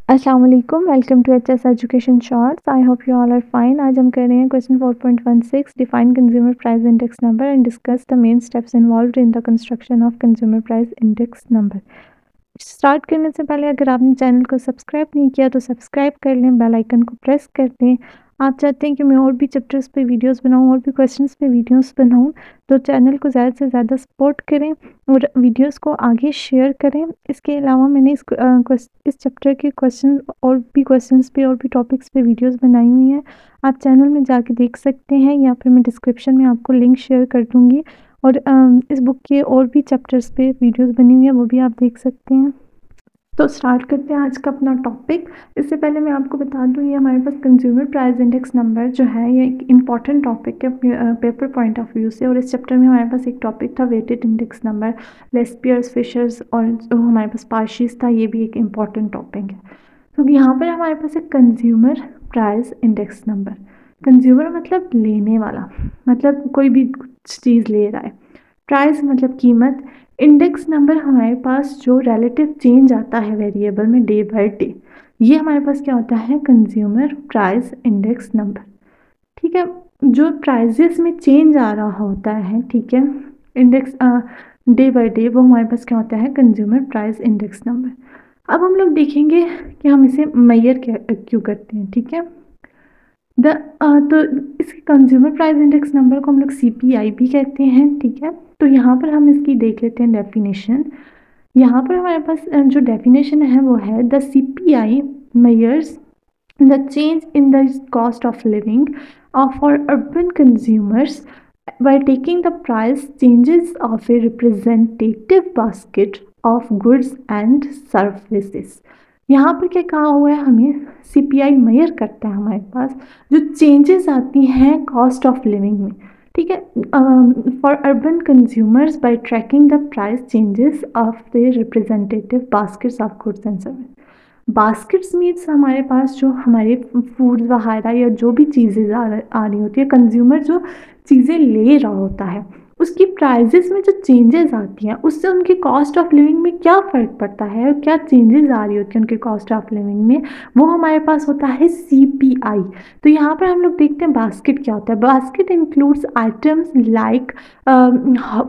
अस्सलाम वालेकुम, welcome to HS education shorts. I hope you all are fine. आज हम कर रहे हैं question 4.16, define consumer price index number and discuss the main steps involved in the construction of consumer price index number. Start करने से पहले अगर आपने चैनल को सब्सक्राइब नहीं किया तो सब्सक्राइब कर लें, बेल आइकन को प्रेस कर दें। आप चाहते हैं कि मैं और भी चैप्टर्स पे वीडियोस बनाऊं और भी क्वेश्चंस पे वीडियोस बनाऊं तो चैनल को ज़्यादा से ज़्यादा सपोर्ट करें और वीडियोस को आगे शेयर करें। इसके अलावा मैंने इस चैप्टर के क्वेश्चंस पे और भी टॉपिक्स पे वीडियोस बनाई हुई हैं, आप चैनल में जाके देख सकते हैं या फिर मैं डिस्क्रिप्शन में आपको लिंक शेयर कर दूँगी। और इस बुक के और भी चैप्टर्स पे वीडियोस बनी हुई है, वो भी आप देख सकते हैं। तो स्टार्ट करते हैं आज का अपना टॉपिक। इससे पहले मैं आपको बता दूं, ये हमारे पास कंज्यूमर प्राइस इंडेक्स नंबर जो है ये एक इम्पॉर्टेंट टॉपिक है पेपर पॉइंट ऑफ व्यू से। और इस चैप्टर में हमारे पास एक टॉपिक था weighted index number, Laspeyres, fishers और जो हमारे पास पार्शीज था, ये भी एक इम्पॉर्टेंट टॉपिक है। तो यहाँ पर हमारे पास एक consumer price index number. Consumer मतलब लेने वाला, मतलब कोई भी चीज़ ले रहा है। प्राइस मतलब कीमत। इंडेक्स नंबर हमारे पास जो रिलेटिव चेंज आता है वेरिएबल में डे बाय डे, ये हमारे पास क्या होता है, कंज्यूमर प्राइस इंडेक्स नंबर। ठीक है, जो प्राइजेस में चेंज आ रहा होता है, ठीक है, इंडेक्स डे बाय डे, वो हमारे पास क्या होता है, कंज्यूमर प्राइस इंडेक्स नंबर। अब हम लोग देखेंगे कि हम इसे मेजर क्यों करते हैं। ठीक है, तो इसके कंज्यूमर प्राइस इंडेक्स नंबर को हम लोग CPI भी कहते हैं। ठीक है, तो यहाँ पर हम इसकी देख लेते हैं डेफिनेशन। यहाँ पर हमारे पास जो डेफिनेशन है वो है, the CPI measures the change in the cost of living for urban consumers by taking the price changes of a representative basket of goods and services। यहाँ पर क्या कहा हुआ है, हमें CPI मेजर करता है हमारे पास जो चेंजेस आती हैं कॉस्ट ऑफ लिविंग में। ठीक है, for urban consumers by tracking the price changes of the representative baskets of goods and service. Baskets means हमारे पास जो हमारे फूड वगैरह या जो भी चीज़ें आ रही होती है, कंज्यूमर जो चीज़ें ले रहा होता है उसकी प्राइजेस में जो चेंजेस आती हैं उससे उनकी कॉस्ट ऑफ लिविंग में क्या फ़र्क पड़ता है और क्या चेंजेस आ रही होती है उनके कॉस्ट ऑफ लिविंग में, वो हमारे पास होता है CPI। तो यहाँ पर हम लोग देखते हैं बास्केट क्या होता है। Basket includes items like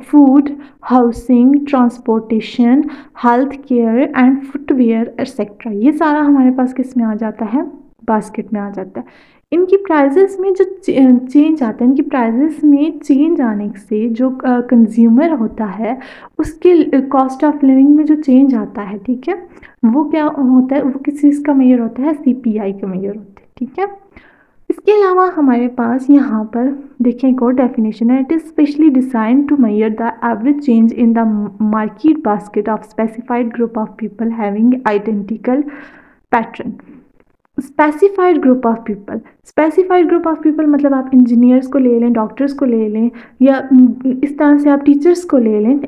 food, housing, transportation, health care and footwear etcetera. ये सारा हमारे पास किस में आ जाता है, बास्केट में आ जाता है। इनकी प्राइजेस में जो चेंज आता है, इनकी प्राइजेस में चेंज आने से जो कंज्यूमर होता है उसके कॉस्ट ऑफ लिविंग में जो चेंज आता है, ठीक है, वो क्या होता है, वो किस चीज़ का मेजर होता है, CPI का मेजर होता है। ठीक है, इसके अलावा हमारे पास यहाँ पर देखें एक और डेफिनेशन है, it is specially design to measure the average change in the market basket of specified group of people having identical pattern. Specified group of people, specified group of people मतलब आप इंजीनियर्स को ले लें, doctors को ले लें, या इस तरह से आप टीचर्स को ले लें,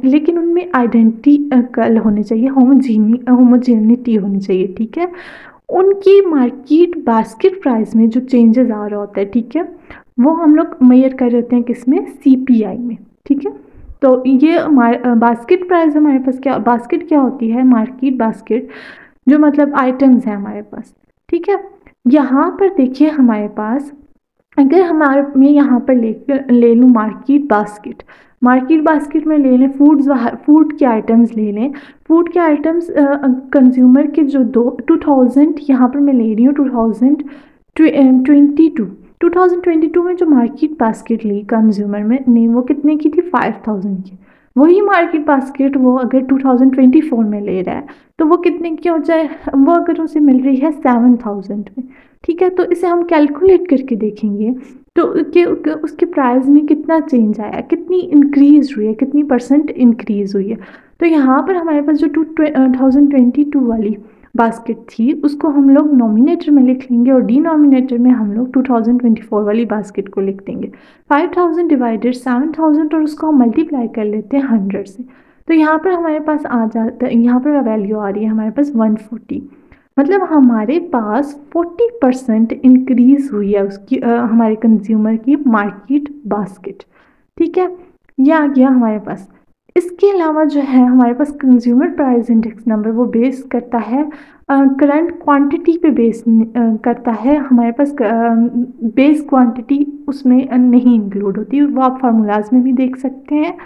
लेकिन उनमें आइडेंटिकल होने चाहिए, होमोजेनिटी होनी चाहिए। ठीक है, उनकी मार्केट बास्केट प्राइस में जो चेंजेस आ रहा होता है, ठीक है, वो हम लोग मेजर कर देते हैं किसमें, CPI में। ठीक है, तो ये हमारे बास्केट प्राइस, हमारे पास क्या बास्केट क्या होती है, मार्केट बास्केट जो मतलब आइटम्स हैं हमारे पास। ठीक है, यहाँ पर देखिए हमारे पास, अगर हमारे मैं यहाँ पर ले लूँ मार्केट बास्केट में ले लें फूड के आइटम्स ले लें। फूड के आइटम्स कंज्यूमर के जो 2000, यहाँ पर मैं ले रही हूँ 2022 में जो मार्केट बास्केट ली कंज्यूमर में ने, वो कितने की थी, 5000 की। वही मार्केट बास्केट वो अगर 2024 में ले रहा है तो वो कितने की हो जाए, वो अगर उसे मिल रही है 7000 में। ठीक है, तो इसे हम कैलकुलेट करके देखेंगे तो उसके प्राइस में कितना चेंज आया, कितनी इंक्रीज़ हुई है, कितनी % इंक्रीज़ हुई है। तो यहाँ पर हमारे पास जो 2022 वाली बास्केट थी उसको हम लोग नॉमिनेटर में लिख लेंगे और डिनोमिनेटर में हम लोग 2024 वाली बास्केट को लिख देंगे। 5000 डिवाइडेड 7000 और उसको हम मल्टीप्लाई कर लेते हैं 100 से। तो यहाँ पर हमारे पास आ जाता है, यहाँ पर वैल्यू आ रही है हमारे पास 140, मतलब हमारे पास 40% इंक्रीज़ हुई है उसकी हमारे कंज्यूमर की मार्केट बास्केट। ठीक है, ये आ गया हमारे पास। इसके अलावा जो है हमारे पास कंज्यूमर प्राइस इंडेक्स नंबर वो बेस करता है करंट क्वांटिटी पे बेस करता है। हमारे पास बेस क्वांटिटी उसमें नहीं इंक्लूड होती, वो आप फार्मूलाज में भी देख सकते हैं।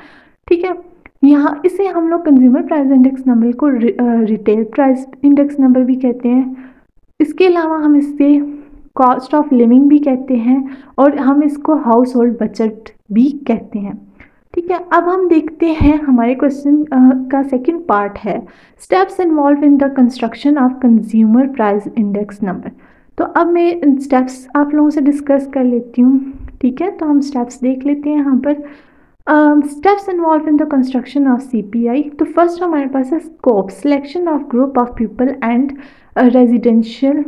ठीक है, यहाँ इसे हम लोग कंज्यूमर प्राइस इंडेक्स नंबर को रिटेल प्राइस इंडेक्स नंबर भी कहते हैं। इसके अलावा हम इसे कॉस्ट ऑफ लिविंग भी कहते हैं और हम इसको हाउस होल्ड बजट भी कहते हैं। ठीक है, अब हम देखते हैं हमारे क्वेश्चन का सेकंड पार्ट है steps involve in the construction of consumer price index number. तो अब मैं स्टेप्स आप लोगों से डिस्कस कर लेती हूँ। ठीक है, तो हम स्टेप्स देख लेते हैं यहाँ पर। Steps involve in the construction of CPI। तो फर्स्ट हमारे पास है scope, selection of group of people and residential,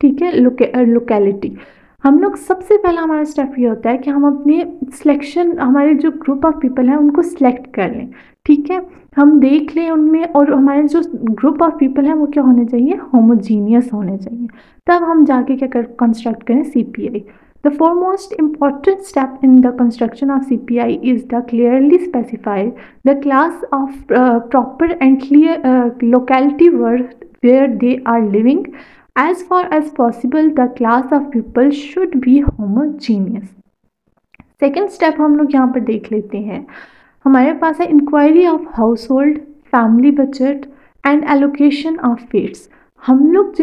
ठीक है, लोकेलिटी। हम लोग सबसे पहला हमारा स्टेप ये होता है कि हम अपने सिलेक्शन, हमारे जो ग्रुप ऑफ पीपल हैं उनको सिलेक्ट कर लें। ठीक है, हम देख लें उनमें, और हमारे जो ग्रुप ऑफ पीपल हैं वो क्या होने चाहिए, होमोजीनियस होने चाहिए, तब हम जाके क्या कंस्ट्रक्ट करें CPI। The foremost important step in the construction of CPI is to clearly specify the class of proper and clear locality where they are living. As far as possible, the class of people should be homogeneous. Second step हम लोग यहाँ पर देख लेते हैं। हमारे पास है inquiry of household, family budget and allocation of fats. हम लोग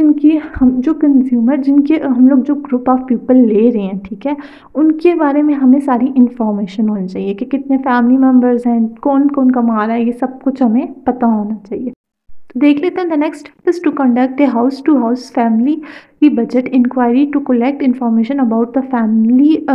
हम जो कंज्यूमर, जिनके हम लोग जो ग्रुप ऑफ पीपल ले रहे हैं, ठीक है, उनके बारे में हमें सारी इन्फॉर्मेशन होनी चाहिए कि कितने फैमिली मेम्बर्स हैं, कौन कौन कमा रहा है, ये सब कुछ हमें पता होना चाहिए। देख लेते हैं the next is to conduct a house to house family की budget inquiry to collect information about the family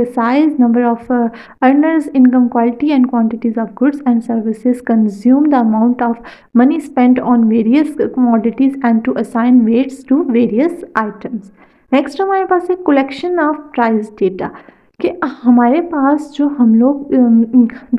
size, number of earners, income quality and quantities of goods and services consume, the amount of money spent on various commodities and to assign weights to various items. Next हमारे पास है collection of price data, कि हमारे पास जो हम लोग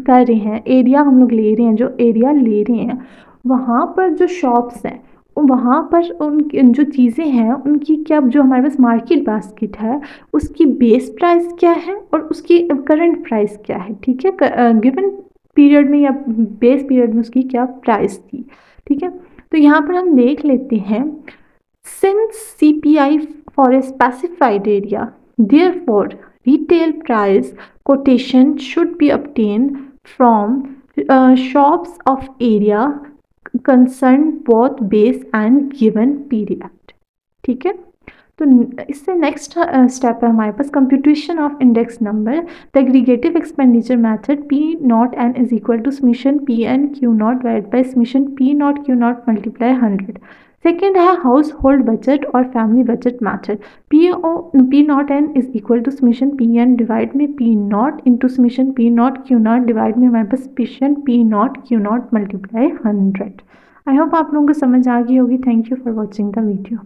कर रहे हैं, एरिया हम लोग ले रहे हैं, जो एरिया ले रहे हैं वहाँ पर जो शॉप्स हैं, वहाँ पर उन जो चीज़ें हैं उनकी क्या, जो हमारे पास मार्केट बास्केट है उसकी बेस प्राइस क्या है और उसकी करंट प्राइस क्या है। ठीक है, गिवन पीरियड में या बेस पीरियड में उसकी क्या प्राइस थी। ठीक है, तो यहाँ पर हम देख लेते हैं since CPI for a specified area, therefore retail price quotation should be obtained from shops of area concerned both base and given period। ठीक है, तो इससे नेक्स्ट स्टेप है हमारे पास computation of index number, the aggregative expenditure method P0n is equal to summation Pn Q0 divide by summation P0 Q0 multiply 100। Second है household budget और family budget method, P0n is equal to summation Pn divide में P0 into summation P0 Q0 divide में हमारे पास summation P0 Q0 multiply 100। I hope आप लोगों को समझ आ गई होगी। Thank you for watching the video.